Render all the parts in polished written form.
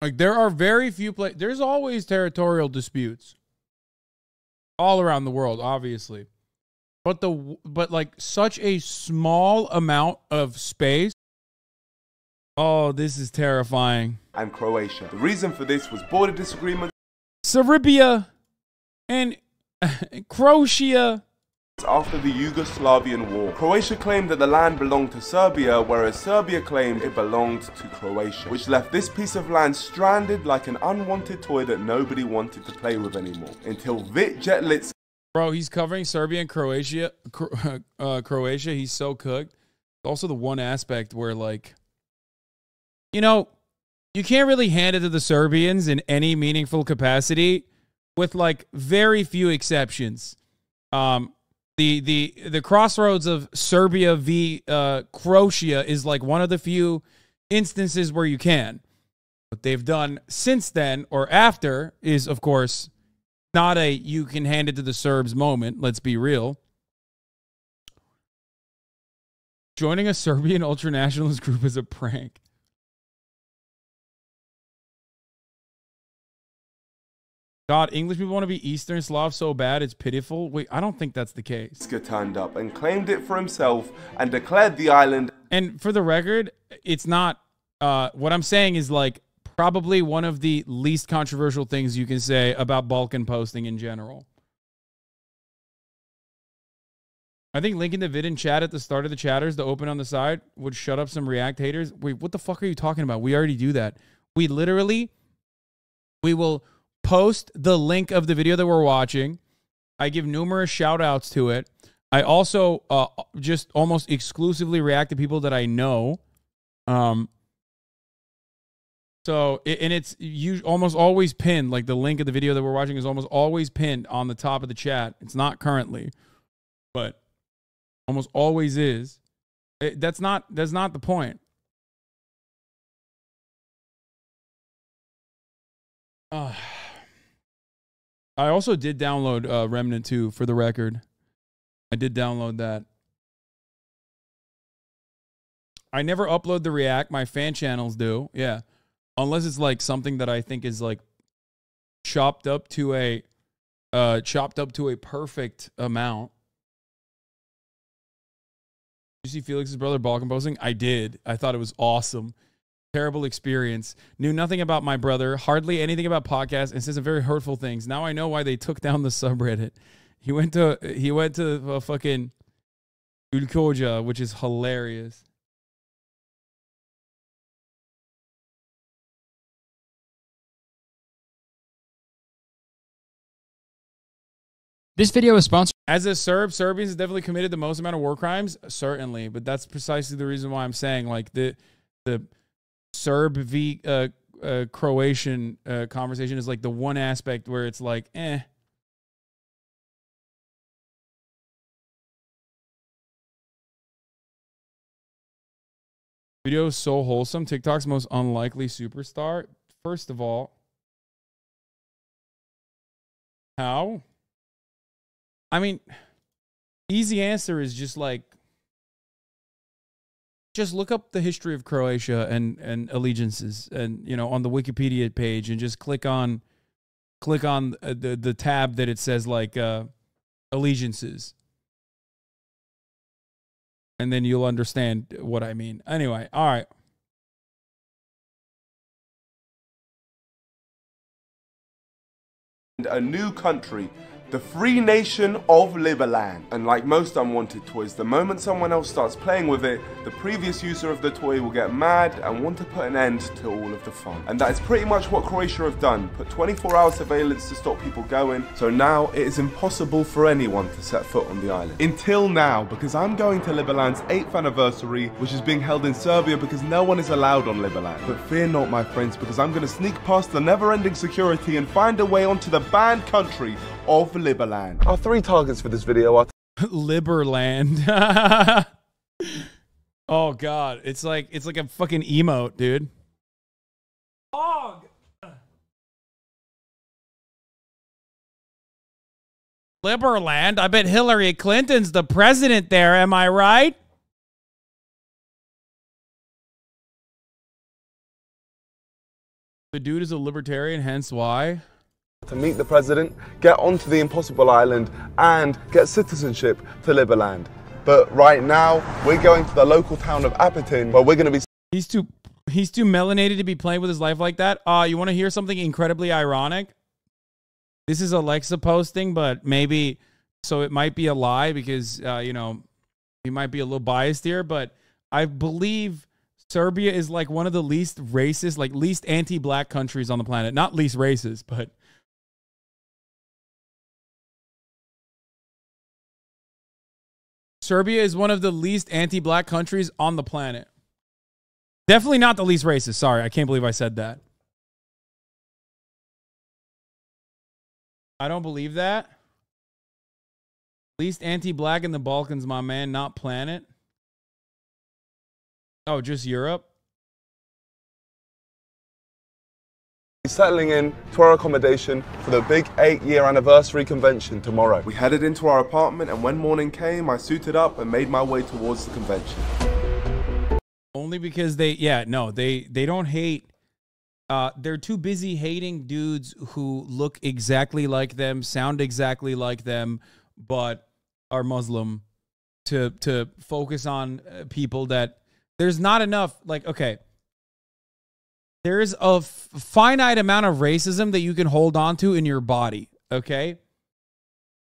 Like, there are very few places. There's always territorial disputes all around the world, obviously. But like such a small amount of space. Oh, this is terrifying. And Croatia. The reason for this was border disagreements. Serbia and Croatia. After the Yugoslavian War, Croatia claimed that the land belonged to Serbia, whereas Serbia claimed it belonged to Croatia, which left this piece of land stranded like an unwanted toy that nobody wanted to play with anymore. Until Vit Jetlitz. Bro, he's covering Serbia and Croatia. Croatia, he's so cooked. Also the one aspect where, like, you know, you can't really hand it to the Serbians in any meaningful capacity, with like very few exceptions. The crossroads of Serbia v Croatia is like one of the few instances where you can. What they've done since then or after is, of course, not a you can hand it to the Serbs moment. Let's be real. Joining a Serbian ultranationalist group is a prank. God, English people want to be Eastern Slav so bad, it's pitiful. Wait, I don't think that's the case. Turned up and claimed it for himself and declared the island. And for the record, it's not, what I'm saying is like probably one of the least controversial things you can say about Balkan posting in general. I think linking the vid in chat at the start of the chatters, the open on the side, would shut up some React haters. Wait, what the fuck are you talking about? We already do that. We will post the link of the video that we're watching. I give numerous shout outs to it. I also just almost exclusively react to people that I know. So it's almost always pinned. Like the link of the video that we're watching is almost always pinned on the top of the chat. It's not currently, but almost always is. That's not the point. I also did download Remnant 2 for the record. I did download that. I never upload the React. My fan channels do. Yeah. Unless it's like something that I think is like chopped up to a perfect amount. Did you see Felix's brother Balkan posting? I did. I thought it was awesome. Terrible experience. Knew nothing about my brother, hardly anything about podcasts, and said some very hurtful things. Now I know why they took down the subreddit. He went to fucking Ulkoja, which is hilarious. This video is sponsored. As a Serb, Serbians have definitely committed the most amount of war crimes, certainly, but that's precisely the reason why I'm saying like the Serb v Croatian conversation is like the one aspect where it's like, eh. Video is so wholesome. TikTok's most unlikely superstar. First of all, how? I mean, easy answer is just like, just look up the history of Croatia and allegiances, and you know, on the Wikipedia page, and just click on the tab that it says like allegiances, and then you'll understand what I mean. Anyway, all right. A new country, the free nation of Liberland. And like most unwanted toys, the moment someone else starts playing with it, the previous user of the toy will get mad and want to put an end to all of the fun. And that is pretty much what Croatia have done, put 24-hour surveillance to stop people going, so now it is impossible for anyone to set foot on the island. Until now, because I'm going to Liberland's 8th anniversary, which is being held in Serbia because no one is allowed on Liberland. But fear not, my friends, because I'm going to sneak past the never-ending security and find a way onto the banned country of Liberland. Our 3 targets for this video are Liberland. Oh god, it's like a fucking emote, dude. Liberland? I bet Hillary Clinton's the president there, am I right? The dude is a libertarian, hence why. To meet the president, get onto the impossible island, and get citizenship to Liberland. But right now, we're going to the local town of Apperton, where we're going to be... He's too melanated to be playing with his life like that. You want to hear something incredibly ironic? This is Alexa posting, but maybe, so it might be a lie because, you know, he might be a little biased here, but I believe Serbia is like one of the least racist, like least anti-black countries on the planet. Not least racist, but Serbia is one of the least anti-black countries on the planet. Definitely not the least racist. Sorry, I can't believe I said that. I don't believe that. Least anti-black in the Balkans, my man, not planet. Oh, just Europe? Settling in to our accommodation for the big 8-year anniversary convention tomorrow. We headed into our apartment, and when morning came, I suited up and made my way towards the convention. Only because they don't hate. They're too busy hating dudes who look exactly like them, sound exactly like them, but are Muslim to focus on people that there's not enough. Like, okay, there's a finite amount of racism that you can hold on to in your body, okay?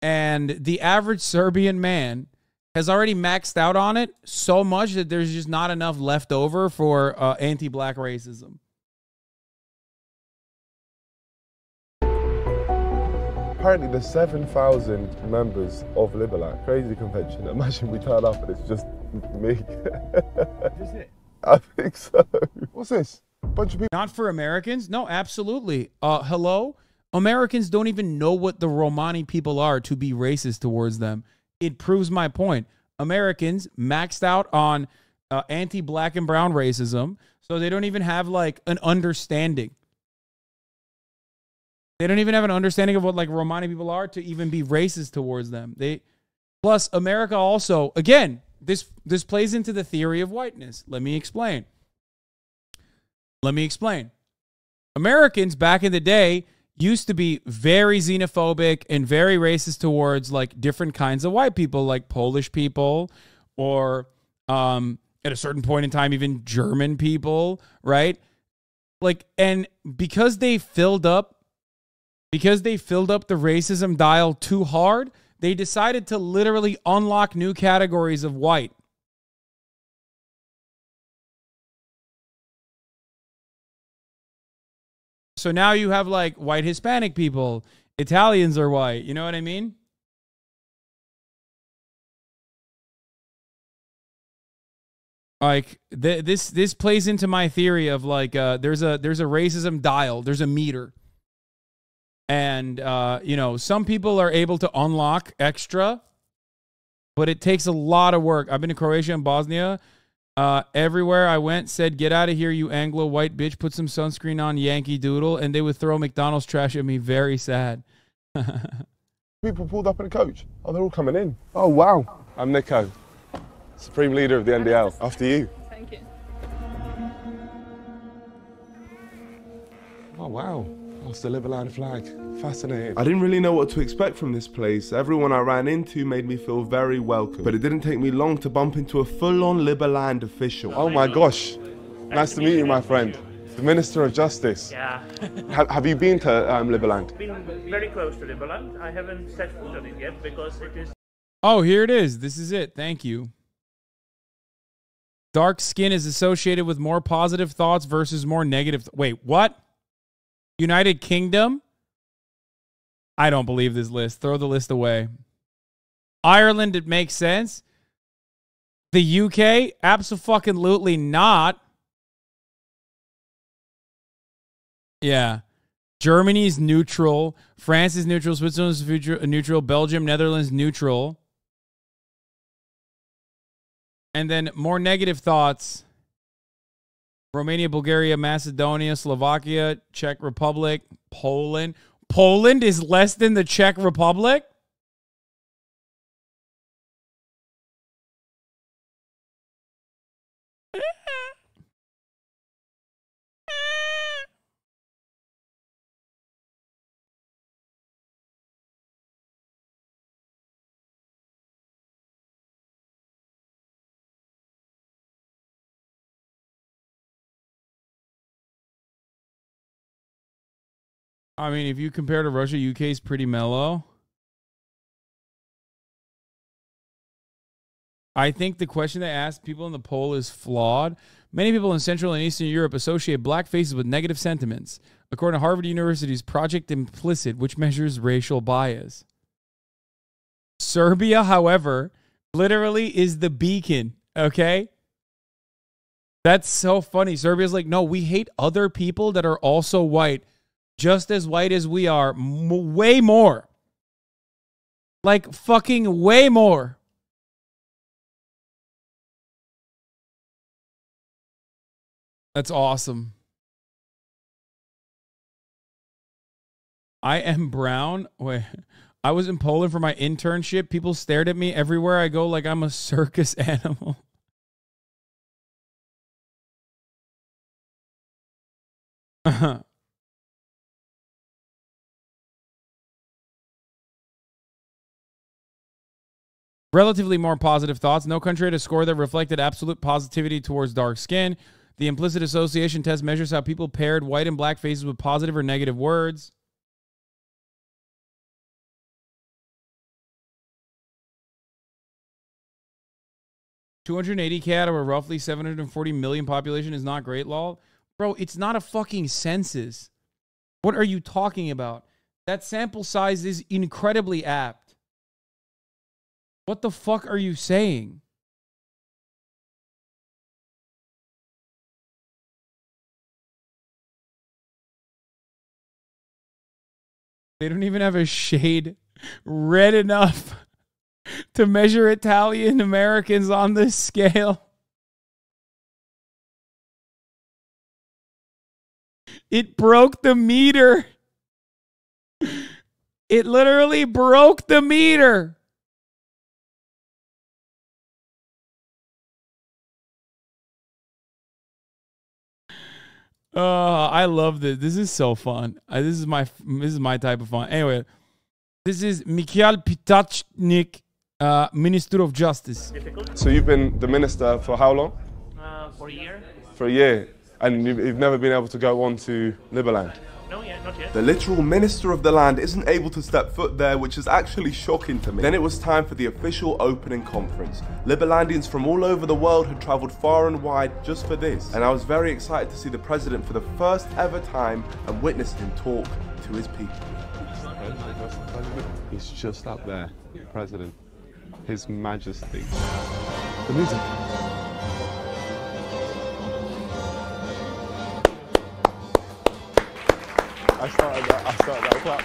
And the average Serbian man has already maxed out on it so much that there's just not enough left over for anti-black racism. Apparently there's 7,000 members of Liberland. Crazy convention. Imagine we turn up and it's just me. Is it? I think so. What's this? A bunch of people. Not for Americans? No, absolutely. Hello? Americans don't even know what the Romani people are to be racist towards them. It proves my point. Americans maxed out on anti-black and brown racism, so they don't even have like an understanding. They don't even have an understanding of what like Romani people are to even be racist towards them. Plus America also, again, this plays into the theory of whiteness. Let me explain. Americans back in the day used to be very xenophobic and very racist towards like different kinds of white people, like Polish people, or at a certain point in time, even German people, right? Like, and because they filled up the racism dial too hard, they decided to literally unlock new categories of white. So now you have like white Hispanic people. Italians are white. You know what I mean? Like this plays into my theory of like there's a racism dial. There's a meter. And you know, some people are able to unlock extra, but it takes a lot of work. I've been to Croatia and Bosnia. Everywhere I went said, "Get out of here, you Anglo white bitch. Put some sunscreen on, Yankee Doodle." And they would throw McDonald's trash at me. Very sad. People pulled up in a coach. Oh, they're all coming in. Oh, wow. I'm Niko, Supreme Leader of the NDL. After you. Thank you. Oh, wow. That's the Liberland flag. Fascinating. I didn't really know what to expect from this place. Everyone I ran into made me feel very welcome. But it didn't take me long to bump into a full-on Liberland official. Oh my gosh. Nice to meet you, my friend. The Minister of Justice. Yeah. Have you been to Liberland? Been very close to Liberland. I haven't set foot on it yet because it is... Oh, here it is. This is it. Thank you. Dark skin is associated with more positive thoughts versus more negative. Wait, what? United Kingdom? I don't believe this list. Throw the list away. Ireland, it makes sense. The UK? Abso-fucking-lutely not. Yeah. Germany's neutral. France is neutral. Switzerland's neutral. Belgium, Netherlands, neutral. And then more negative thoughts. Romania, Bulgaria, Macedonia, Slovakia, Czech Republic, Poland. Poland is less than the Czech Republic? I mean, if you compare to Russia, UK is pretty mellow. I think the question they asked people in the poll is flawed. Many people in Central and Eastern Europe associate black faces with negative sentiments, according to Harvard University's Project Implicit, which measures racial bias. Serbia, however, literally is the beacon, okay? That's so funny. Serbia's like, no, we hate other people that are also white, just as white as we are, way more. Like, fucking way more. That's awesome. I am brown. Wait, I was in Poland for my internship. People stared at me everywhere I go like I'm a circus animal. Relatively more positive thoughts. No country had a score that reflected absolute positivity towards dark skin. The implicit association test measures how people paired white and black faces with positive or negative words. $280K out of a roughly 740 million population is not great, lol. Bro, it's not a fucking census. What are you talking about? That sample size is incredibly apt. What the fuck are you saying? They don't even have a shade red enough to measure Italian Americans on this scale. It broke the meter. It literally broke the meter. I love this. This is so fun. This is my type of fun. Anyway, this is Mikhail Pitachnik, Minister of Justice. So you've been the minister for how long? For a year. For a year. And you've never been able to go on to Liberland? No, yeah, not yet. The literal minister of the land isn't able to step foot there, which is actually shocking to me. Then it was time for the official opening conference. Liberlandians from all over the world had travelled far and wide just for this. And I was very excited to see the president for the first ever time and witness him talk to his people. He's just up there, the president. His Majesty. The music. I started that clap.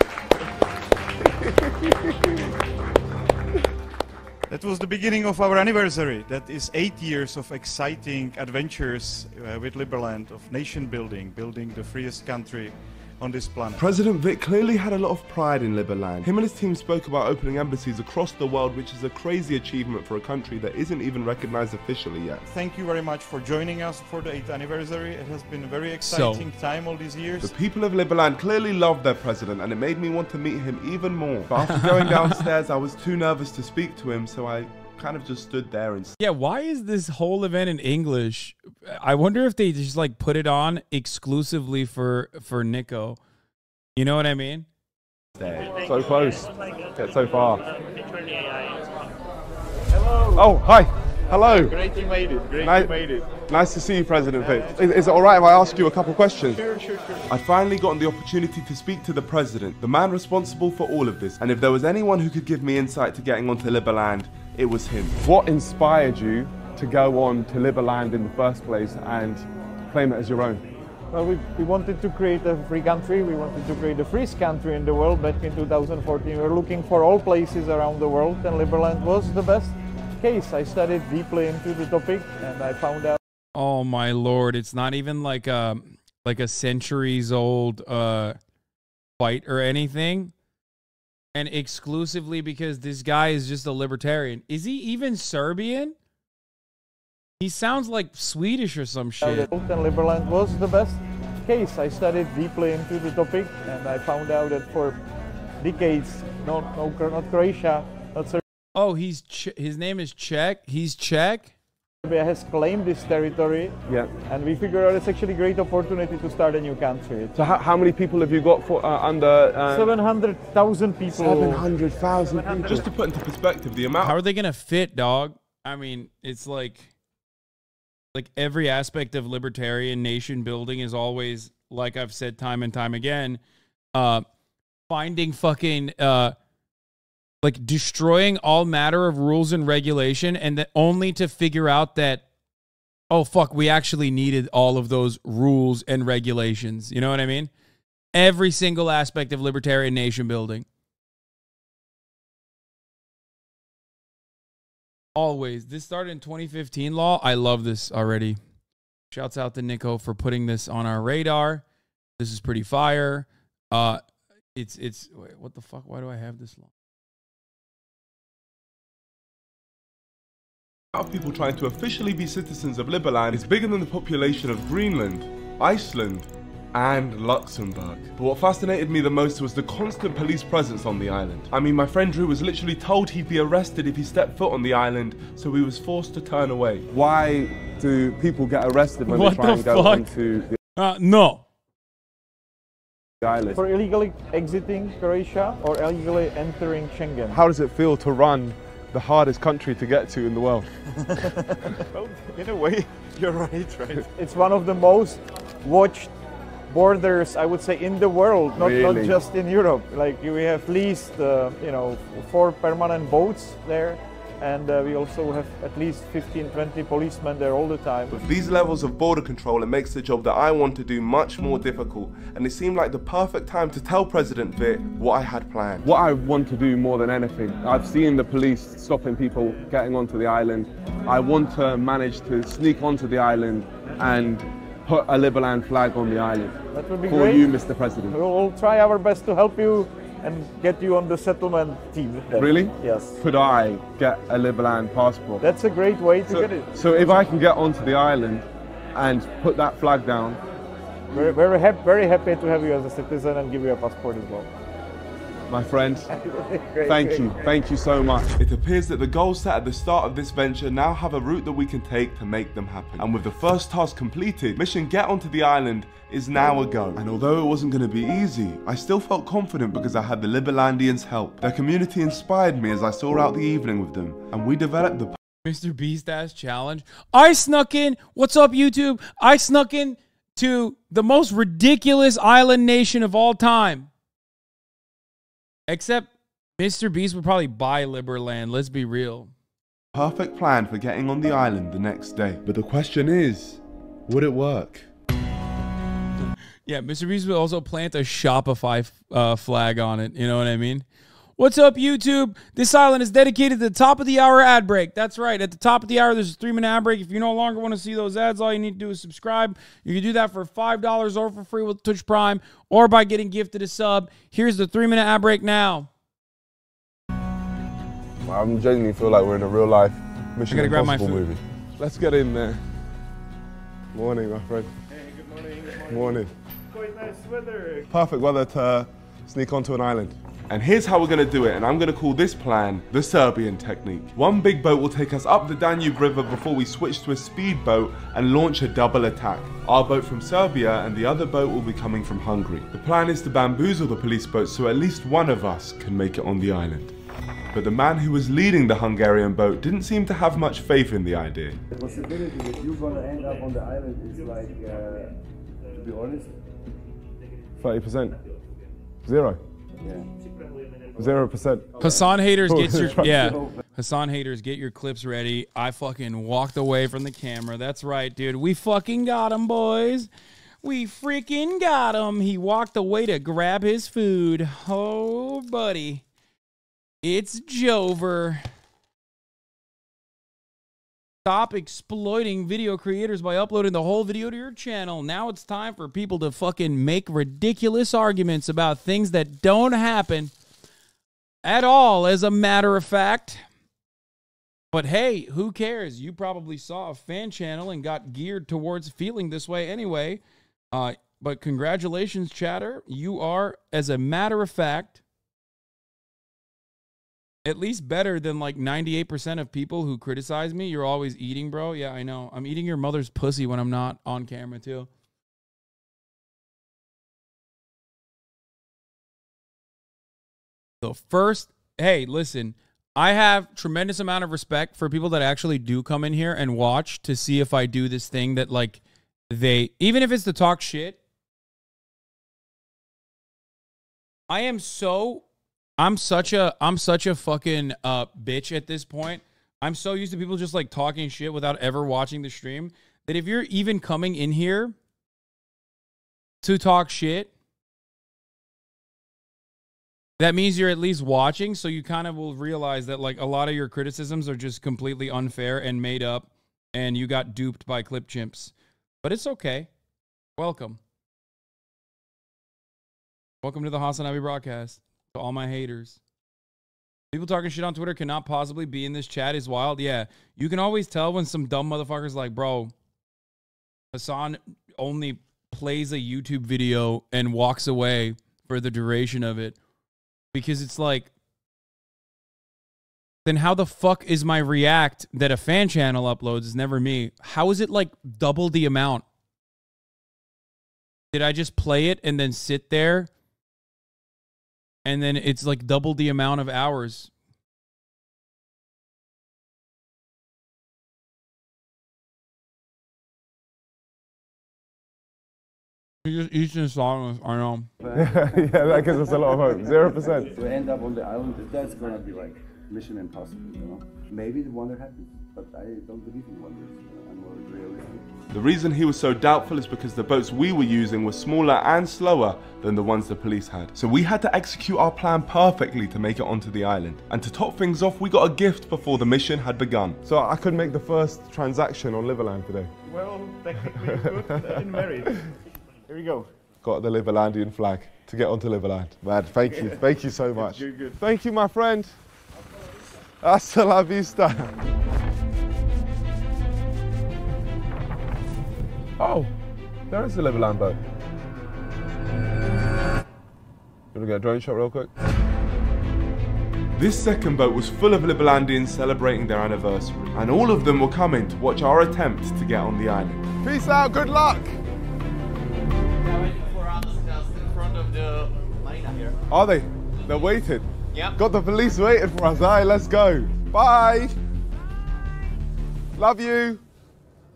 That was the beginning of our anniversary. That is 8 years of exciting adventures with Liberland, of nation building, building the freest country on this planet. President Vic clearly had a lot of pride in Liberland. Him and his team spoke about opening embassies across the world, which is a crazy achievement for a country that isn't even recognized officially yet. Thank you very much for joining us for the 8th anniversary. It has been a very exciting time all these years. The people of Liberland clearly loved their president, and it made me want to meet him even more. But after going downstairs, I was too nervous to speak to him, so I kind of just stood there and... Yeah, why is this whole event in English? I wonder if they just like put it on exclusively for Niko. You know what I mean? So close, yet so far. Hello. Oh, hi. Hello. Great you made it. Great you made it. Nice to see you, President Vic. Is it all right if I ask you a couple questions? Sure. I'd finally gotten the opportunity to speak to the president, the man responsible for all of this. And if there was anyone who could give me insight to getting onto Liberland, it was him. What inspired you to go on to Liberland in the first place and claim it as your own? Well, we wanted to create a free country. We wanted to create the freest country in the world back in 2014. We were looking for all places around the world, and Liberland was the best case. I studied deeply into the topic, and I found out. Oh my lord! It's not even like a centuries old fight or anything, and exclusively because this guy is just a libertarian. Is he even Serbian? He sounds like Swedish or some shit. And Liberland was the best case. I studied deeply into the topic, and I found out that for decades, not Croatia, not Serbia. Oh, his name is Czech. He's Czech. has claimed this territory, Yeah. and we figure out it's actually a great opportunity to start a new country. So how many people have you got for under? 700,000 people. 700,000 people. Just to put into perspective, the amount How are they gonna fit, dog? I mean, it's like every aspect of libertarian nation building is always, like I've said time and time again, finding fucking like destroying all matter of rules and regulation, and that only to figure out that, oh fuck, we actually needed all of those rules and regulations. You know what I mean? Every single aspect of libertarian nation building. Always. This started in 2015 law. I love this already. Shouts out to Niko for putting this on our radar. This is pretty fire. Wait, what the fuck? Why do I have this law? of people trying to officially be citizens of Liberland is bigger than the population of Greenland, Iceland, and Luxembourg. But what fascinated me the most was the constant police presence on the island. I mean, my friend Drew was literally told he'd be arrested if he stepped foot on the island, so he was forced to turn away. Why do people get arrested when What they try the and go fuck? onto No. the island? For illegally exiting Croatia or illegally entering Schengen. How does it feel to run the hardest country to get to in the world? Well, in a way, you're right? It's one of the most watched borders, I would say, in the world, not Really? just in Europe. Like we have at least, 4 permanent boats there, and we also have at least 15, 20 policemen there all the time. With these levels of border control, it makes the job that I want to do much more difficult, and it seemed like the perfect time to tell President Vitt what I had planned. What I want to do more than anything, I've seen the police stopping people getting onto the island. I want to manage to sneak onto the island and put a Liberland flag on the island. That would be For great. you, Mr. President. We'll try our best to help you and get you on the settlement team. then. Really? Yes. Could I get a Liberland passport? That's a great way to get it. So if I can get onto the island and put that flag down, Very, very happy to have you as a citizen and give you a passport as well. my friend, Great, thank great. you. Thank you so much. It appears that the goals set at the start of this venture now have a route that we can take to make them happen. And with the first task completed, mission Get Onto the Island is now a go. And although it wasn't going to be easy, I still felt confident because I had the Liberlandians' help. Their community inspired me as I saw out the evening with them, and we developed the Mr. Beast ass challenge. I snuck in. What's up, YouTube? I snuck in to the most ridiculous island nation of all time. Except Mr. Beast would probably buy Liberland. Let's be real. perfect plan for getting on the island the next day. But the question is, would it work? Yeah, Mr. Beast would also plant a Shopify flag on it. You know what I mean? What's up, YouTube? This island is dedicated to the top of the hour ad break. That's right. At the top of the hour, there's a 3-minute ad break. If you no longer want to see those ads, all you need to do is subscribe. You can do that for $5 or for free with Twitch Prime or by getting gifted a sub. Here's the 3-minute ad break now. I genuinely feel like we're in a real life Mission I gotta grab my Impossible food. movie. Let's get in there. Morning, my friend. Hey, good morning. Good morning. Morning. Quite nice weather. Perfect weather to sneak onto an island. And here's how we're going to do it, and I'm going to call this plan the Serbian technique. One big boat will take us up the Danube River before we switch to a speedboat and launch a double attack. Our boat from Serbia and the other boat will be coming from Hungary. The plan is to bamboozle the police boat so at least one of us can make it on the island. But the man who was leading the Hungarian boat didn't seem to have much faith in the idea. The possibility that you're gonna end up on the island is like, to be honest, 30%. Zero. yeah. 0%. Hasan haters, get your Hasan haters, get your clips ready. I fucking walked away from the camera. That's right, dude. We fucking got him, boys. We freaking got him. He walked away to grab his food. Oh, buddy. It's Jover. Stop exploiting video creators by uploading the whole video to your channel. Now it's time for people to fucking make ridiculous arguments about things that don't happen at all, as a matter of fact. But hey, who cares? You probably saw a fan channel and got geared towards feeling this way anyway. But congratulations, chatter. You are, as a matter of fact, At least better than like 98% of people who criticize me. You're always eating, bro. Yeah, I know. I'm eating your mother's pussy when I'm not on camera, too. So first, hey, listen, I have tremendous amount of respect for people that actually do come in here and watch to see if I do this thing that like even if it's to talk shit. I'm such a fucking bitch at this point. I'm so used to people just like talking shit without ever watching the stream that if you're even coming in here to talk shit, that means you're at least watching, so you kind of will realize that like a lot of your criticisms are just completely unfair and made up, and you got duped by clip chimps. But it's okay. Welcome. Welcome to the HasanAbi broadcast. To all my haters. People talking shit on Twitter cannot possibly be in this chat is wild. Yeah, you can always tell when some dumb motherfucker's like, bro, Hasan only plays a YouTube video and walks away for the duration of it. Because it's like, then how the fuck is my react that a fan channel uploads is never me? How is it like double the amount? Did I just play it and then sit there? And then it's like double the amount of hours. You just eats in silence, I know. Yeah, that gives us a lot of hope. 0%. To end up on the island, that's gonna be like mission impossible, you know? Maybe the wonder happens, but I don't believe in wonders. I'm more realistic. The reason he was so doubtful is because the boats we were using were smaller and slower than the ones the police had. So we had to execute our plan perfectly to make it onto the island. And to top things off, we got a gift before the mission had begun. So I could make the first transaction on Liverland today. Well, technically you could in married. Here we go. Got the Liverlandian flag to get onto Liverland. Man, thank you. Thank you so much. Good. Thank you, my friend. Hasta la vista. Oh, there is a Liverland boat. You want to get a drone shot real quick? This second boat was full of Liverlandians celebrating their anniversary, and all of them were coming to watch our attempt to get on the island. Peace out, good luck. They're waiting for us just in front of the marina here. Are they? They're waiting? Yeah. Got the police waiting for us. Alright, let's go. Bye. Love you.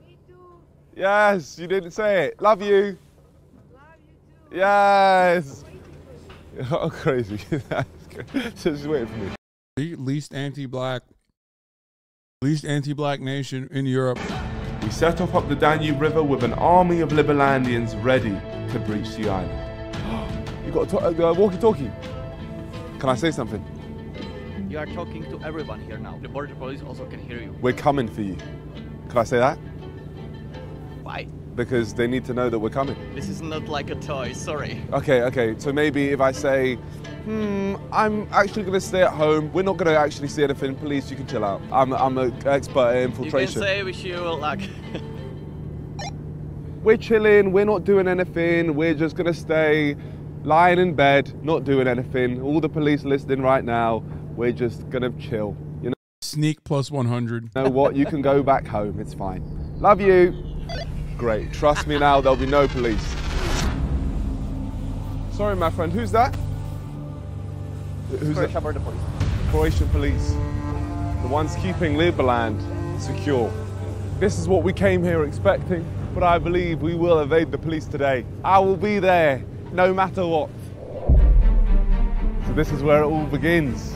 Me too. Yes, you didn't say it. Love you. Love you too. Yes. Oh, crazy. That's good. Just waiting for me. The least anti-black nation in Europe. We set off up the Danube River with an army of Liverlandians ready to breach the island. You got a walkie-talkie. Can I say something? You are talking to everyone here now. The border police also can hear you. We're coming for you. Can I say that? Why? Because they need to know that we're coming. This is not like a toy, sorry. Okay. So maybe if I say, I'm actually going to stay at home. We're not going to actually see anything. Police, you can chill out. I'm an expert at infiltration. You can say wish you luck. We're chilling. We're not doing anything. We're just going to stay lying in bed, not doing anything. All the police listening right now. We're just going to chill. You know? Sneak plus 100. You know what? You can go back home. It's fine. Love you. Great. Trust me now, there'll be no police. Sorry, my friend. Who's that? Who's that? Border police. Croatian police. The ones keeping Liberland secure. This is what we came here expecting, but I believe we will evade the police today. I will be there, no matter what. So this is where it all begins.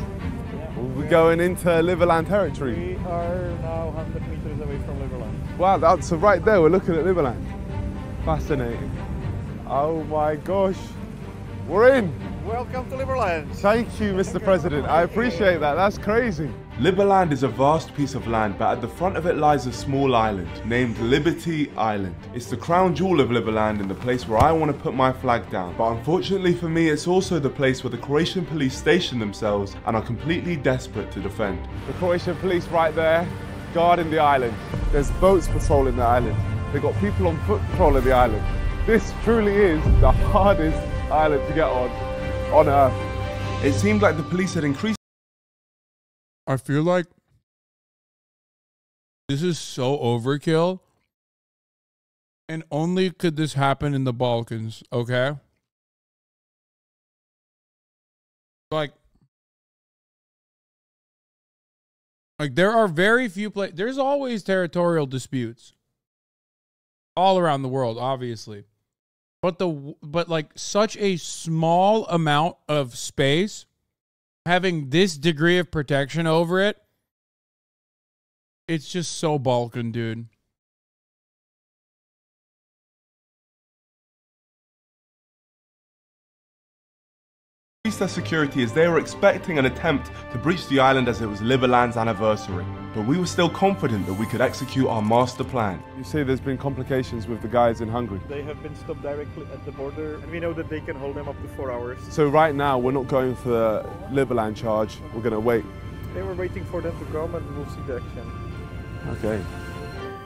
We'll be going into Liverland territory. We are now 100 meters away from Liverland. Wow, so right there we're looking at Liverland. Fascinating. Oh my gosh. We're in. Welcome to Liverland. Thank you, Mr. President. I appreciate that. That's crazy. Liverland is a vast piece of land, but at the front of it lies a small island named Liberty Island. It's the crown jewel of Liverland and the place where I want to put my flag down. But unfortunately for me, it's also the place where the Croatian police station themselves and are completely desperate to defend. The Croatian police right there, guarding the island. There's boats patrolling the island. They've got people on foot patrolling the island. This truly is the hardest island to get on Earth. It seemed like the police had increased I feel like this is so overkill. And only could this happen in the Balkans, okay? Like there are very few places. There's always territorial disputes all around the world, obviously. But like such a small amount of space having this degree of protection over it, it's just so Balkan, dude. Their security as they were expecting an attempt to breach the island as it was Liberland's anniversary. But we were still confident that we could execute our master plan. You say there's been complications with the guys in Hungary. They have been stopped directly at the border, and we know that they can hold them up to 4 hours. So right now we're not going for the Liberland charge, we're going to wait. They were waiting for them to come and we'll see the action. Okay.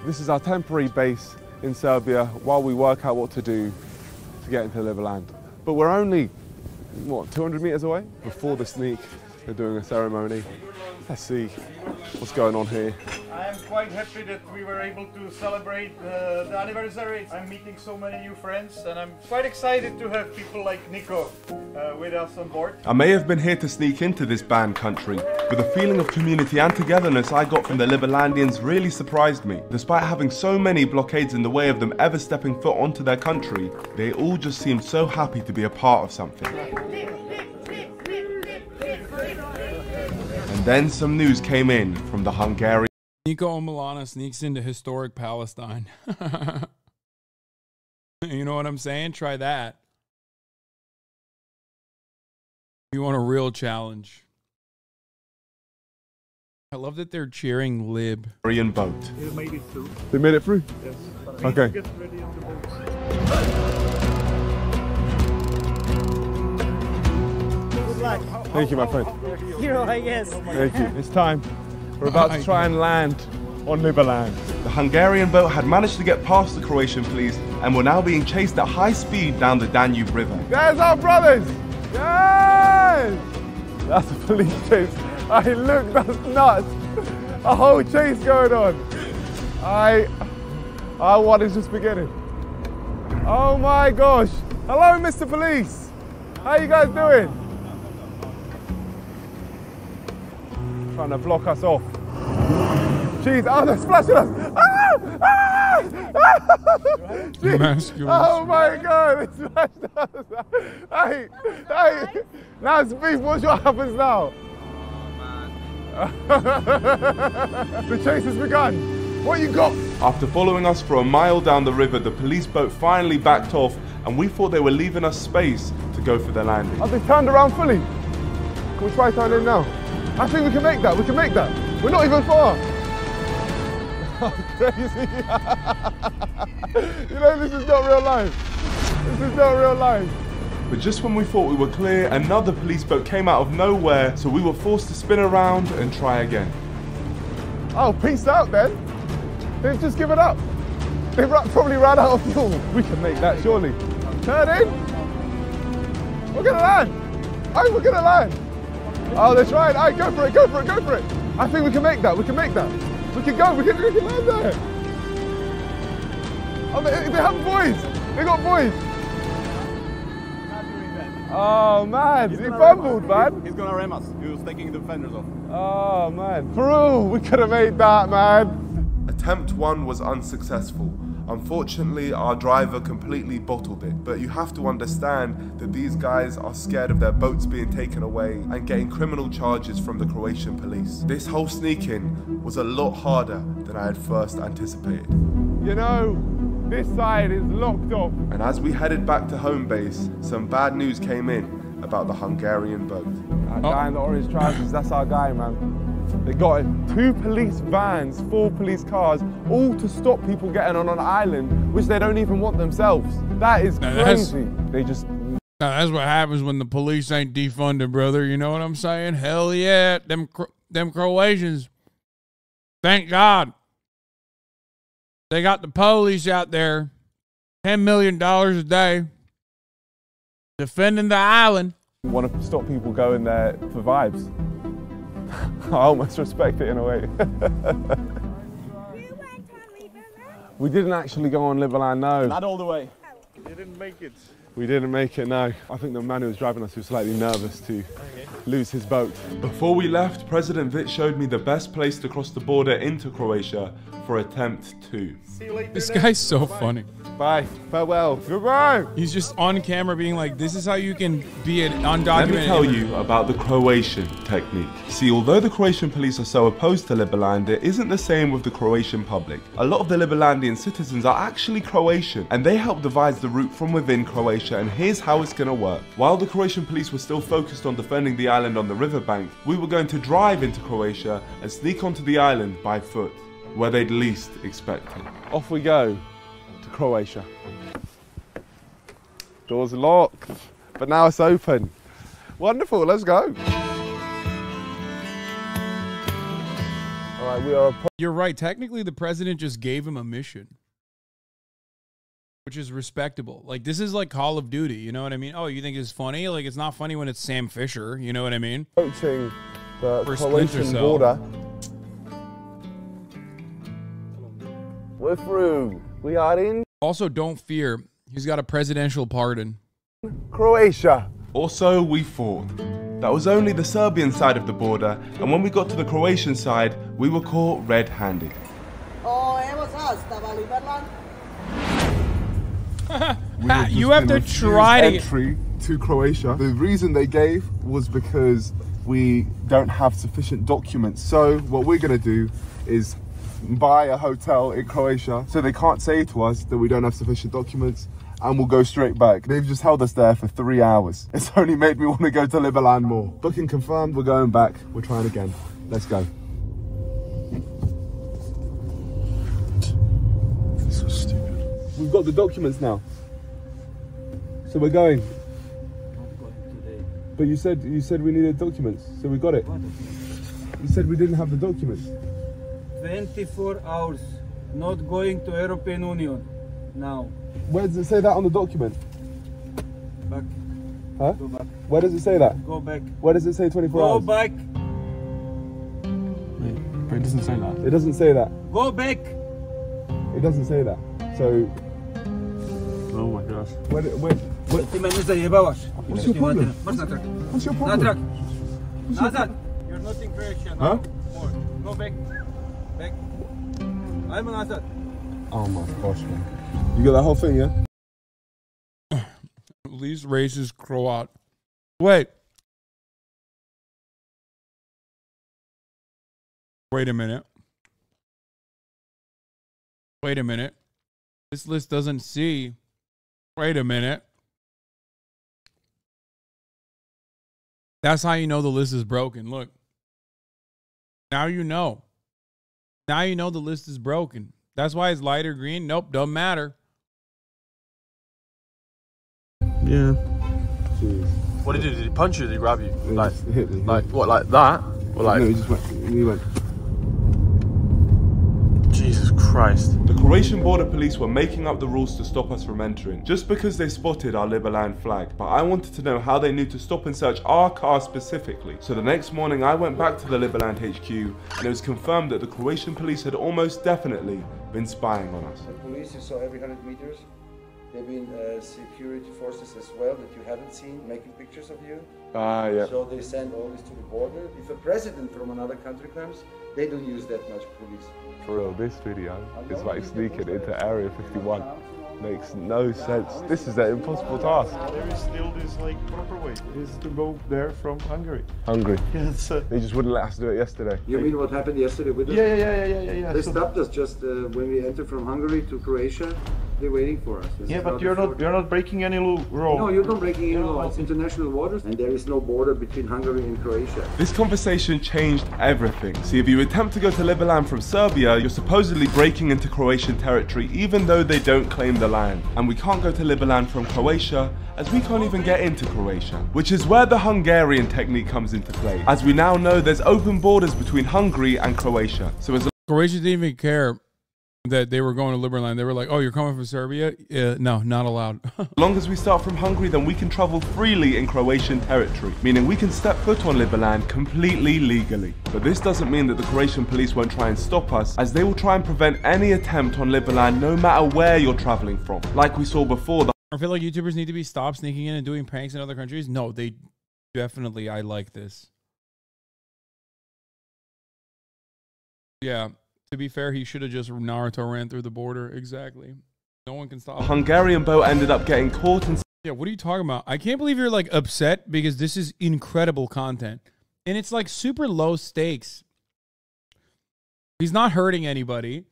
This is our temporary base in Serbia while we work out what to do to get into Liberland. But we're only, what, 200 meters away? Before the sneak, they're doing a ceremony. Let's see what's going on here. I'm quite happy that we were able to celebrate the anniversary. I'm meeting so many new friends and I'm quite excited to have people like Niko with us on board. I may have been here to sneak into this banned country, but the feeling of community and togetherness I got from the Liberlandians really surprised me. Despite having so many blockades in the way of them ever stepping foot onto their country, they all just seemed so happy to be a part of something. And then some news came in from the Hungarian. Niko Omilana sneaks into historic Palestine. You know what I'm saying? Try that. You want a real challenge. I love that they're cheering Lib. Boat. They made it through. They made it through? Yes. Okay. Get ready on the boats. Good luck. Thank you, my friend. Hero, I guess. Thank you. It's time. We're about to try and land on Liberland. The Hungarian boat had managed to get past the Croatian police and were now being chased at high speed down the Danube River. There's our brothers! Yes! That's a police chase. Hey, look, that's nuts. A whole chase going on. Our one is just beginning. Oh my gosh. Hello, Mr. Police. How you guys doing? Trying to block us off. Jeez, oh, they're splashing us. Ah! Ah! Jeez. Oh my God, they splashed us. Hey, now it's beef, what happens now? The chase has begun. What you got? After following us for a mile down the river, the police boat finally backed off and we thought they were leaving us space to go for their landing. Have they turned around fully? Can we try turning now? I think we can make that, We're not even far. Crazy. You know, this is not real life. But just when we thought we were clear, another police boat came out of nowhere, so we were forced to spin around and try again. Oh, peace out then. They've just given up. They've probably ran out of fuel. We can make that, surely. Turn in. We're gonna land. Oh, we're gonna land. Oh, they're trying. All right, go for it. I think we can make that. We can go. We can land there. Oh, they have boys. They got boys. Oh, man. He fumbled, man. He's gonna ram us. He was taking the fenders off. Oh, man. Peru, we could have made that, man. Attempt 1 was unsuccessful. Unfortunately, our driver completely bottled it, but you have to understand that these guys are scared of their boats being taken away and getting criminal charges from the Croatian police. This whole sneak-in was a lot harder than I had first anticipated. You know, this side is locked off. And as we headed back to home base, some bad news came in about the Hungarian boat. That guy in the orange trousers, that's our guy, man. They got 2 police vans, 4 police cars, all to stop people getting on an island, which they don't even want themselves. That is crazy. They just... That's what happens when the police ain't defunded, brother. You know what I'm saying? Hell yeah. Them Croatians, thank God. They got the police out there, $10 million a day, defending the island. Want to stop people going there for vibes. I almost respect it in a way. We didn't actually go on Liberland, no. Not all the way. You didn't make it. We didn't make it, no. I think the man who was driving us was slightly nervous to lose his boat. Before we left, President Vic showed me the best place to cross the border into Croatia for attempt 2. See you later. This guy's so funny. Bye. Farewell. Goodbye. He's just on camera being like, this is how you can be an undocumented Let me tell immigrant. you about the Croatian technique. See, although the Croatian police are so opposed to Liberland, it isn't the same with the Croatian public. A lot of the Liberlandian citizens are actually Croatian, and they help devise the route from within Croatia, and here's how it's gonna work. While the Croatian police were still focused on defending the island on the riverbank, we were going to drive into Croatia and sneak onto the island by foot, where they'd least expect it. Off we go to Croatia. Door's locked, but now it's open. Wonderful, let's go. All right, we are... You're right. Technically, the president just gave him a mission, which is respectable. Like, this is like Call of Duty, you know what I mean? Oh, you think it's funny? Like, it's not funny when it's Sam Fisher, you know what I mean? Approaching the For Splinter Croatian Cell. border. We're through. We are in Also, don't fear. He's got a presidential pardon. Croatia. Also, we fought. That was only the Serbian side of the border, and when we got to the Croatian side, we were caught red-handed. You have to try to entry to Croatia. The reason they gave was because we don't have sufficient documents. So what we're going to do is buy a hotel in Croatia so they can't say to us that we don't have sufficient documents, and we'll go straight back. They've just held us there for 3 hours. It's only made me want to go to Liberland more. Booking confirmed, we're going back. We're trying again. Let's go. So stupid. We've got the documents now. So we're going. But you said we needed documents, so we got it. You said we didn't have the documents. 24 hours, not going to European Union now. Where does it say that on the document? Back. Huh? Go back. Where does it say that? Go back. Where does it say 24 hours? Go back. Wait, but it doesn't say that. It doesn't say that. Go back. It doesn't say that. So... Oh my gosh. Ти ме не заебаваш. What's your problem? Марш натрак. What's your problem? Натрак. Назад. You're not in Croatia now. Huh? More. Go back. Back. I'm назад. Oh my gosh, man. You got that whole thing, yeah? Least racist Croat. Wait. Wait a minute. Wait a minute. This list doesn't see. Wait a minute. That's how you know the list is broken. Look. Now you know. Now you know the list is broken. That's why it's lighter green. Nope, doesn't matter. Yeah. Jeez. What did he do? Did he punch you? Did he grab you? He Like, just hit me. like what? Like that? Or like? No, he just went. He went. Jesus Christ. The Croatian border police were making up the rules to stop us from entering, just because they spotted our Liberland flag, but I wanted to know how they knew to stop and search our car specifically. So the next morning I went back to the Liberland HQ, and it was confirmed that the Croatian police had almost definitely been spying on us. The police you saw every 100 meters. There have been security forces as well that you haven't seen making pictures of you. Ah, yeah. So they send all this to the border. If a president from another country comes, they don't use that much police. For real, this video is like sneaking into Area 51. Makes no sense. This is an impossible task. There is still this like proper way. It is to go there from Hungary. Hungry. Yes. They just wouldn't let us do it yesterday. You mean what happened yesterday with us? Yeah. They stopped us just when we entered from Hungary to Croatia. They're waiting for us. Yeah, but you're not breaking any rule. No, you're not breaking any law. It's international waters, and there is no border between Hungary and Croatia. This conversation changed everything. See, if you attempt to go to Liberland from Serbia, you're supposedly breaking into Croatian territory even though they don't claim the land. And we can't go to Liberland from Croatia as we can't even get into Croatia. Which is where the Hungarian technique comes into play. As we now know, there's open borders between Hungary and Croatia. So as Croatia didn't even care that they were going to Liberland. They were like, oh, you're coming from Serbia? No, not allowed. As long as we start from Hungary, then we can travel freely in Croatian territory, meaning we can step foot on Liberland completely legally. But this doesn't mean that the Croatian police won't try and stop us, as they will try and prevent any attempt on Liberland no matter where you're traveling from. Like we saw before. I feel like YouTubers need to be stopped sneaking in and doing pranks in other countries. No, they definitely, I like this. Yeah. To be fair, he should have just Naruto ran through the border. Exactly. No one can stop him. A Hungarian boat ended up getting caught and... Yeah, what are you talking about? I can't believe you're like upset because this is incredible content. And it's like super low stakes. He's not hurting anybody.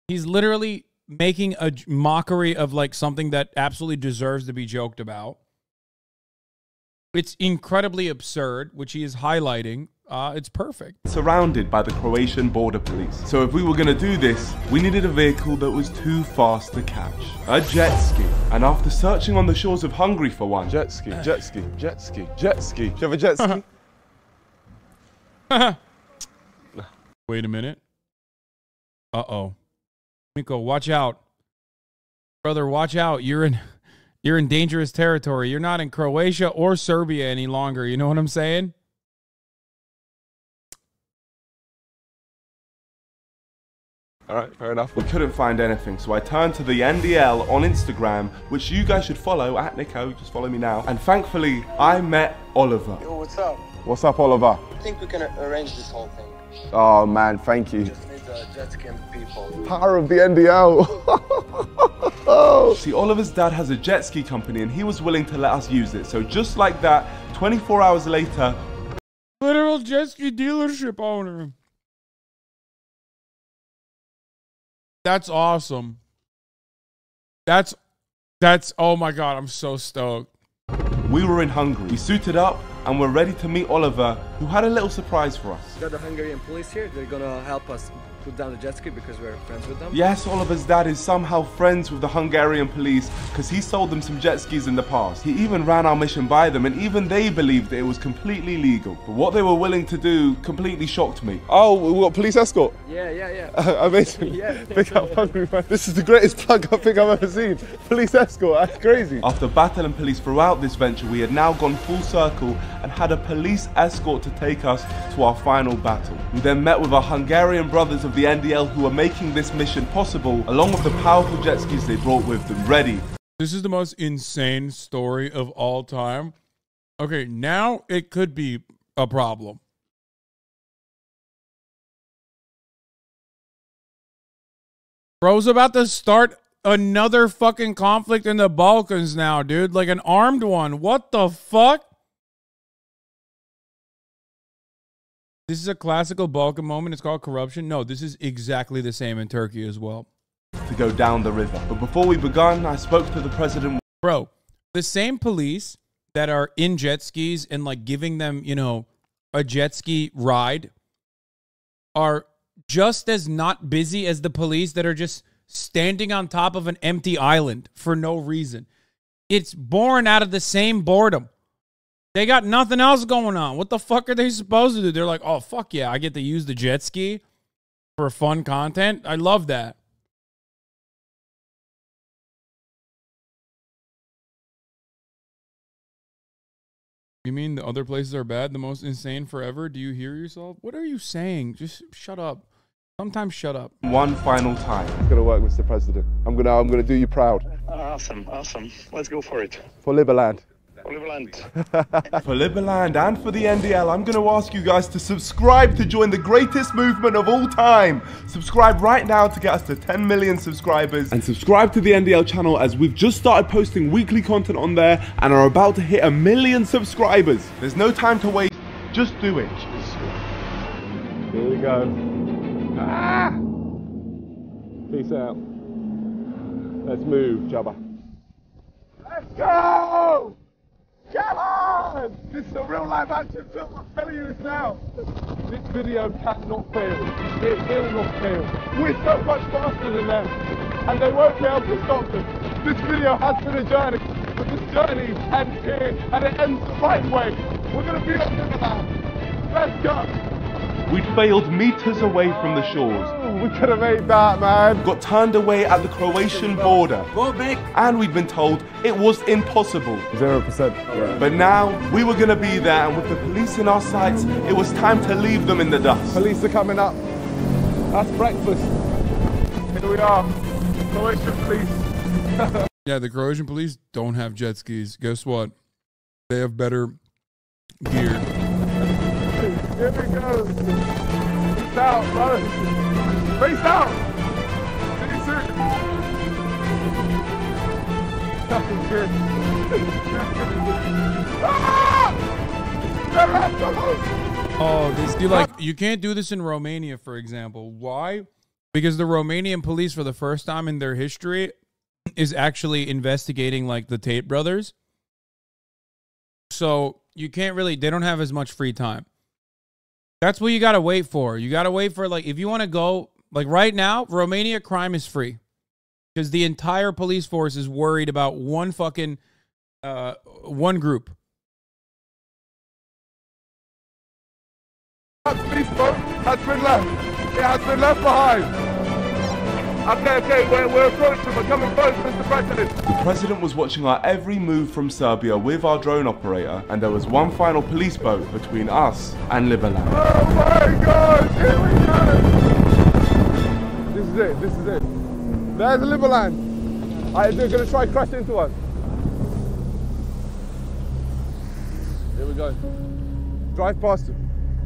He's literally making a mockery of like something that absolutely deserves to be joked about. It's incredibly absurd, which he is highlighting. It's perfect. Surrounded by the Croatian border police. So if we were going to do this, we needed a vehicle that was too fast to catch. A jet ski. And after searching on the shores of Hungary for one... Jet ski, jet ski, jet ski, jet ski. Do you have a jet ski? Wait a minute. Uh-oh. Niko, watch out. Brother, watch out. You're in dangerous territory. You're not in Croatia or Serbia any longer. You know what I'm saying? All right, fair enough. We couldn't find anything, so I turned to the NDL on Instagram, which you guys should follow, at Niko, just follow me now. And thankfully, I met Oliver. Yo, what's up? What's up, Oliver? I think we can arrange this whole thing. Oh man, thank you. Just need jet ski and people. Power of the NDL. See, Oliver's dad has a jet ski company and he was willing to let us use it. So just like that, 24 hours later... Literal jet ski dealership owner. That's awesome. That's, oh my God, I'm so stoked. We were in Hungary. We suited up and we're ready to meet Oliver, who had a little surprise for us. We got the Hungarian police here. They're gonna help us put down the jet ski because we're friends with them. Yes, Oliver's dad is somehow friends with the Hungarian police because he sold them some jet skis in the past. He even ran our mission by them and even they believed that it was completely legal. But what they were willing to do completely shocked me. Oh, we got police escort? Yeah. Amazing. Yeah. Big up Hungary, man. This is the greatest plug I think I've ever seen. Police escort, that's crazy. After battling police throughout this venture, we had now gone full circle and had a police escort to take us to our final battle. We then met with our Hungarian brothers of the NDL who were making this mission possible, along with the powerful jet skis they brought with them ready. This is the most insane story of all time. Okay, now it could be a problem. Bro's about to start another fucking conflict in the Balkans now, dude. Like an armed one. What the fuck? This is a classical Balkan moment. It's called corruption. No, this is exactly the same in Turkey as well. To go down the river. But before we began, I spoke to the president. Bro, the same police that are in jet skis and like giving them, you know, a jet ski ride are just as not busy as the police that are just standing on top of an empty island for no reason. It's born out of the same boredom. They got nothing else going on. What the fuck are they supposed to do? They're like, oh, fuck yeah, I get to use the jet ski for fun content. I love that. You mean the other places are bad, the most insane forever? Do you hear yourself? What are you saying? Just shut up. Sometimes shut up. One final time. It's gonna work, Mr. President. I'm gonna do you proud. Awesome. Let's go for it. For Liberland. For Liberland. For Liberland and for the NDL, I'm going to ask you guys to subscribe to join the greatest movement of all time. Subscribe right now to get us to 10 million subscribers. And subscribe to the NDL channel as we've just started posting weekly content on there and are about to hit 1 million subscribers. There's no time to wait. Just do it. Here we go. Ah! Peace out. Let's move, Jabba. Let's go! Come on! This is a real life action film, I'm telling you this now. This video cannot fail. It will not fail. We're so much faster than them, and they won't be able to stop us. This video has been a journey, but this journey ends here, and it ends the right way. We're going to be on Liberland. Let's go! We'd failed meters away from the shores, we could have made that, man. Got turned away at the Croatian border. Go back. And we'd been told it was impossible. 0%. Yeah. But now, we were gonna be there, and with the police in our sights, it was time to leave them in the dust. Police are coming up. That's breakfast. Here we are. Croatian police. Yeah, the Croatian police don't have jet skis. Guess what? They have better gear. Here we go. Face out, brother. Face out. See you soon. Fucking good. Oh, this dude, like, you can't do this in Romania, for example. Why? Because the Romanian police, for the first time in their history, is actually investigating, like, the Tate brothers. So you can't really, they don't have as much free time. That's what you got to wait for. You got to wait for, like, if you want to go, like, right now, Romania crime is free. Because the entire police force is worried about one fucking, one group. That police boat has been left. It has been left behind. Okay, we're approaching. We're coming close, Mr. President. The president was watching our every move from Serbia with our drone operator, and there was one final police boat between us and Liberland. Oh my God! Here we go! This is it. This is it. There's Liberland. They're going to try crash into us. Here we go. Drive past them.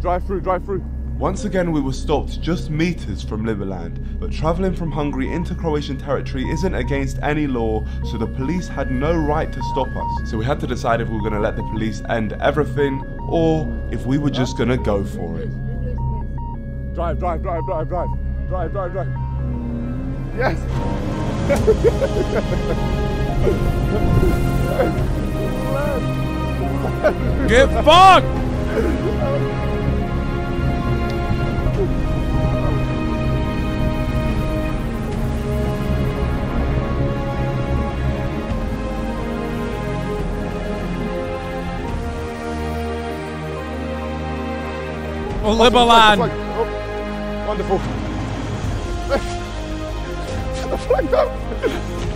Drive through, drive through. Once again, we were stopped just meters from Liberland, but travelling from Hungary into Croatian territory isn't against any law, so the police had no right to stop us. So we had to decide if we were going to let the police end everything, or if we were just going to go for it. Drive, drive, drive, drive, drive. Drive, drive, drive. Yes! Get fucked! Oh, Liberland! Oh, wonderful. The flag down!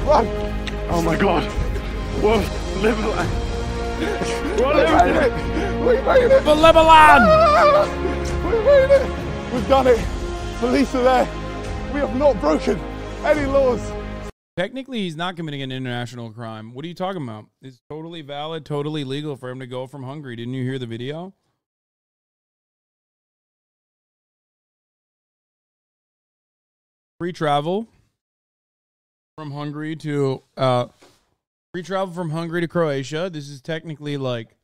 Run! Oh my God! Whoa, Liberland! We made it! We made it! For Liberland! Ah! We made it! We've done it! Police are there! We have not broken any laws! Technically, he's not committing an international crime. What are you talking about? It's totally valid, totally legal for him to go from Hungary. Didn't you hear the video? Free travel from Hungary to Croatia. This is technically like,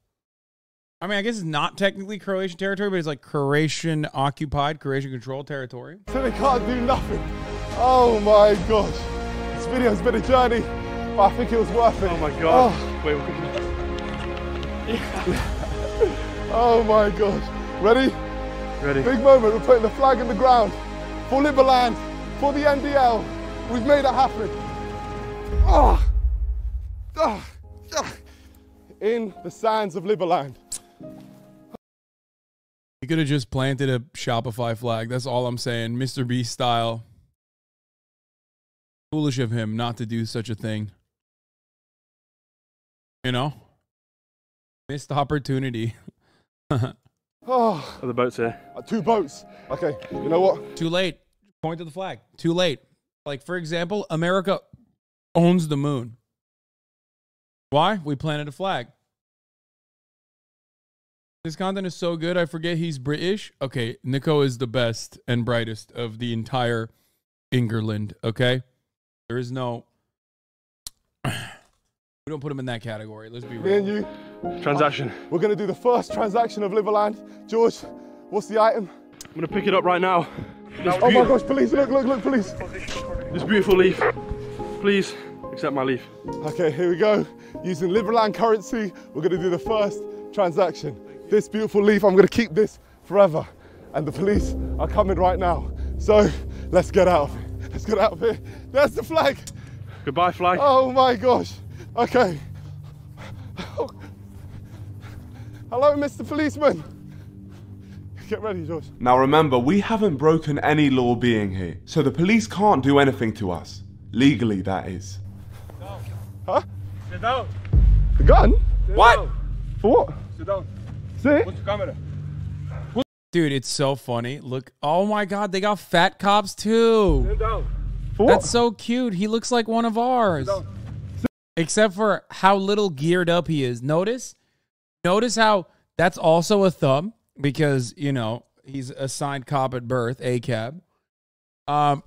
I mean, I guess it's not technically Croatian territory, but it's like Croatian occupied, Croatian controlled territory. So they can't do nothing. Oh my gosh. This video's been a journey, but I think it was worth it. Oh my God. Oh, Wait, we're cooking. oh my gosh. Ready? Ready. Big moment. We're putting the flag in the ground for Liberland. For the NDL, we've made it happen. Oh. Oh. Oh. In the sands of Liberland. He could have just planted a Shopify flag. That's all I'm saying. Mr. Beast style. Foolish of him not to do such a thing. You know? Missed opportunity. Oh. Are the boats here? 2 boats. Okay, you know what? Too late. Point to the flag. Too late. Like, for example, America owns the moon. Why? We planted a flag. This content is so good, I forget he's British. Okay, Niko is the best and brightest of the entire England, okay? There is no... We don't put him in that category. Let's be real. Me and you. Transaction. We're going to do the first transaction of Liberland. George, what's the item? I'm going to pick it up right now. Oh my gosh, police, look, police. This beautiful leaf. Please accept my leaf. Okay, here we go. Using Liberland currency, we're going to do the first transaction. This beautiful leaf, I'm going to keep this forever. And the police are coming right now. So let's get out of here. Let's get out of here. There's the flag. Goodbye, flag. Oh my gosh. Okay. Oh. Hello, Mr. Policeman. Get ready, George. Now remember, we haven't broken any law being here, so the police can't do anything to us. Legally, that is. Huh? Sit down. The gun? What? For what? Sit down. See? Put the camera. Dude, it's so funny. Look, oh my God, they got fat cops too. Sit down. For what? That's so cute. He looks like one of ours. Except for how little geared up he is. Notice how that's also a thumb because, you know, he's a signed cop at birth, ACAB. Oh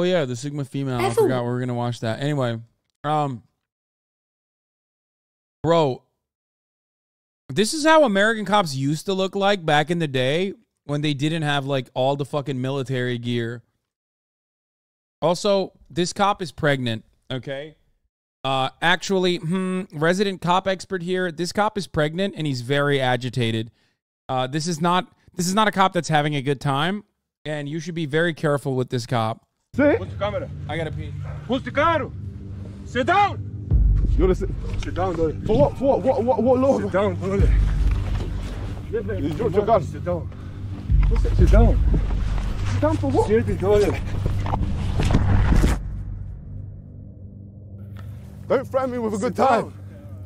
yeah, the Sigma female. I forgot we were gonna watch that. Anyway, bro, this is how American cops used to look like back in the day when they didn't have like all the fucking military gear. Also, this cop is pregnant, okay? Actually, resident cop expert here. This cop is pregnant and he's very agitated. This is not a cop that's having a good time, and you should be very careful with this cop. See? Put the camera. I gotta pee. Put the camera. Sit down. You wanna sit? Sit down, brother. For what? For what? What law? Sit down, brother. You dropped your gun. Sit down. Sit down. Sit down for what? Sit down. Don't threaten me with a good time.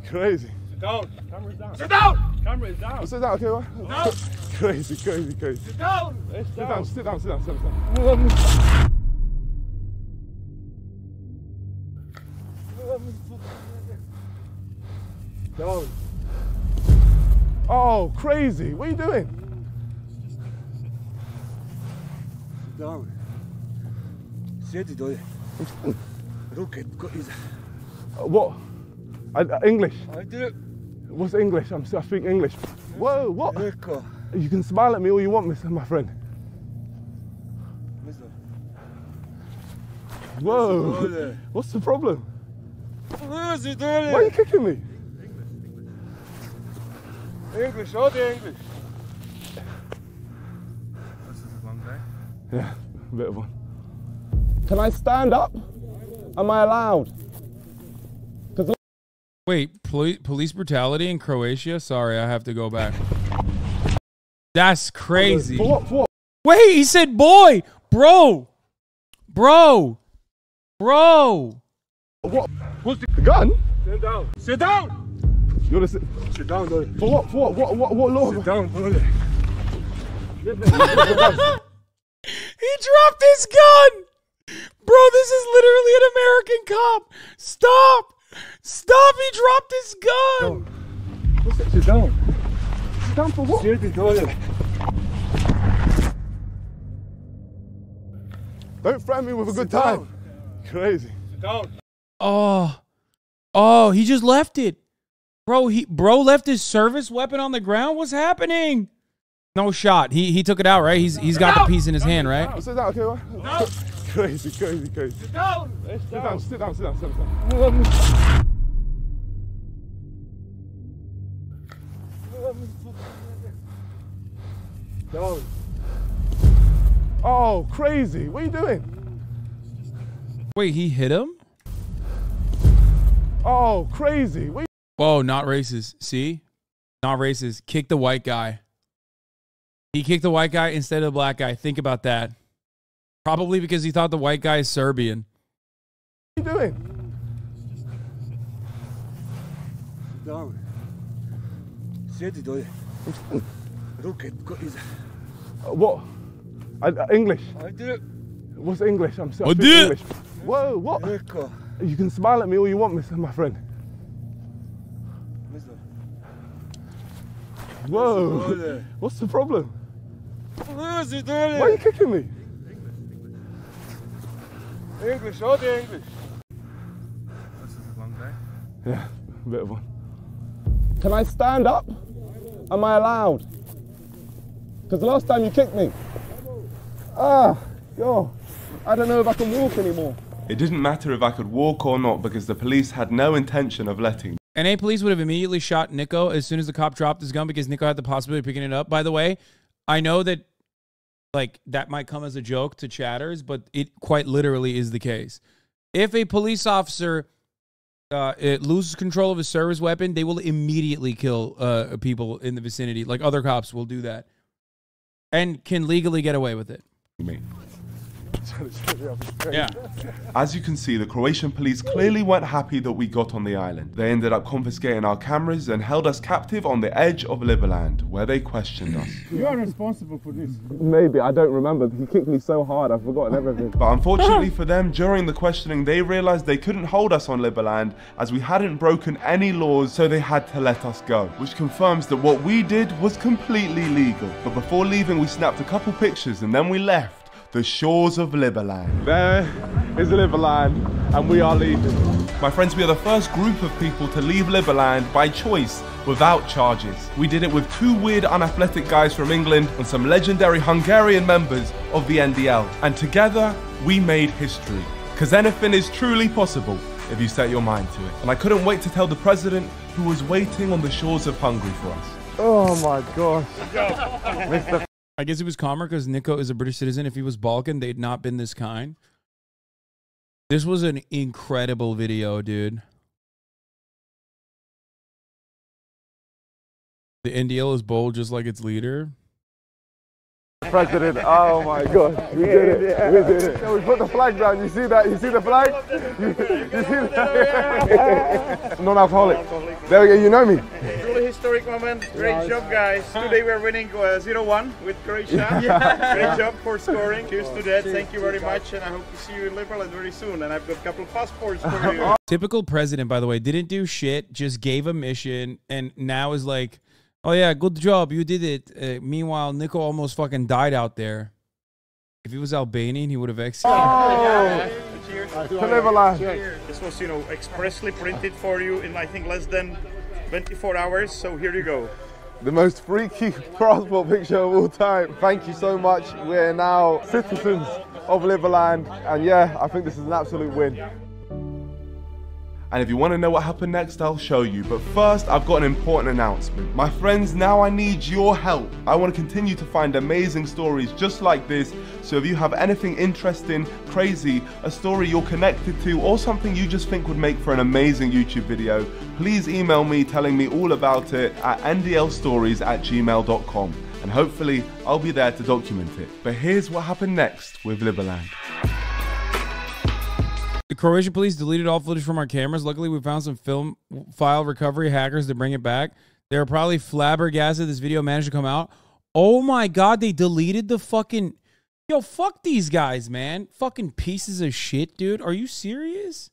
Crazy. Sit down. Camera's down. Sit down. Camera is down. Sit down, okay, right? No. Crazy. Sit down. Sit down. Down. Oh, crazy. What are you doing? Sit down. Sit down. Look at What? English. I do. What's English? I speak English. Whoa, what? Niko. You can smile at me all you want, my friend. Whoa. What's the problem? Why are you kicking me? English, all the English. This is a long day? Yeah, a bit of one. Can I stand up? Am I allowed? Wait, police brutality in Croatia? Sorry, I have to go back. That's crazy. For what? Wait, he said boy. Bro. What? What's the gun? Sit down. Sit down. You wanna sit? Sit down, brother. For what? What law? Sit down, brother. He dropped his gun. Bro, this is literally an American cop. Stop. He dropped his gun. Sit down. Sit down for what? Sit down. Don't threaten me with a good time. Crazy. Sit down. Oh, he just left it. Bro left his service weapon on the ground? What's happening? No shot. He took it out, right? He's got the piece in his hand, right? Sit down, okay, right? No. Crazy. Sit down. Sit down. Down. Oh, crazy. What are you doing? Wait, he hit him? Oh, crazy. Whoa, not racist. See? Not racist. Kick the white guy. He kicked the white guy instead of the black guy. Think about that. Probably because he thought the white guy is Serbian. What are you doing? Down. Sit down. Look at What? English. I do. What's English? I speak do. English. Whoa, what? Niko. You can smile at me all you want, my friend. Whoa. What's the problem? Why are you kicking me? English, all the English. This is a long day? Yeah, a bit of one. Can I stand up? Am I allowed? Because the last time you kicked me. I don't know if I can walk anymore. It didn't matter if I could walk or not because the police had no intention of letting me. NA police would have immediately shot Niko as soon as the cop dropped his gun because Niko had the possibility of picking it up. By the way, I know that that might come as a joke to chatters, but it quite literally is the case. If a police officer it loses control of a service weapon, they will immediately kill people in the vicinity. Like other cops will do that. And can legally get away with it. Yeah. As you can see, the Croatian police clearly weren't happy that we got on the island. They ended up confiscating our cameras and held us captive on the edge of Liberland, where they questioned us. You are responsible for this. Maybe, I don't remember. He kicked me so hard, I've forgotten everything. But unfortunately for them, during the questioning, they realized they couldn't hold us on Liberland as we hadn't broken any laws, so they had to let us go, which confirms that what we did was completely legal. But before leaving, we snapped a couple pictures and then we left the shores of Liberland. There is Liberland, and we are leaving. My friends, we are the first group of people to leave Liberland by choice, without charges. We did it with 2 weird, unathletic guys from England and some legendary Hungarian members of the NDL. And together, we made history. Because anything is truly possible if you set your mind to it. And I couldn't wait to tell the president, who was waiting on the shores of Hungary for us. Oh my gosh. Mr. I guess he was calmer because Niko is a British citizen. If he was Balkan, they'd not been this kind. This was an incredible video, dude. The NDL is bold just like its leader. President, oh my gosh, we did it, we did it. We put the flag down, you see that? You see the flag? You see that? Non-alcoholic. There we go, you know me. Truly historic moment. Great job, guys. Today we're winning 0-1 with Croatia. Great job for scoring. Cheers to that. Thank you very much, and I hope to see you in Liberland very soon. And I've got a couple of passports for you. Typical president, by the way, didn't do shit, just gave a mission, and now is like, oh yeah, good job, you did it. Meanwhile, Niko almost fucking died out there. If he was Albanian, he would have exited. Oh! Cheers. To Liberland. This was, expressly printed for you in, I think, less than 24 hours, so here you go. The most freaky passport picture of all time. Thank you so much. We're now citizens of Liberland, and yeah, I think this is an absolute win. And if you want to know what happened next, I'll show you. But first, I've got an important announcement. My friends, now I need your help. I want to continue to find amazing stories just like this. So if you have anything interesting, crazy, a story you're connected to, or something you just think would make for an amazing YouTube video, please email me telling me all about it at ndlstories@gmail.com. And hopefully, I'll be there to document it. But here's what happened next with Liberland. The Croatian police deleted all footage from our cameras. Luckily, we found some film file recovery hackers to bring it back. They were probably flabbergasted this video managed to come out. Oh my God, they deleted the fucking... Yo, fuck these guys, man. Fucking pieces of shit, dude. Are you serious?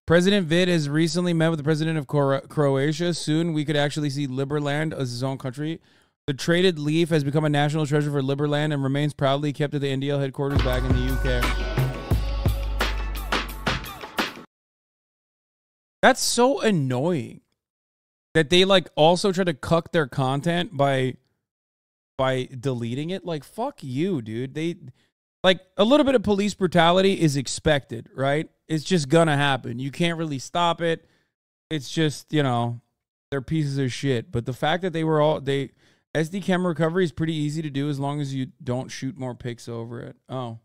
President Vid has recently met with the president of Croatia. Soon, we could actually see Liberland as his own country. The traded leaf has become a national treasure for Liberland and remains proudly kept at the NDL headquarters back in the UK. That's so annoying that they like also try to cuck their content by deleting it. Like, fuck you, dude. They like a little bit of police brutality is expected, right? It's just gonna happen. You can't really stop it. It's just, they're pieces of shit. But the fact that SD camera recovery is pretty easy to do as long as you don't shoot more pics over it. Oh.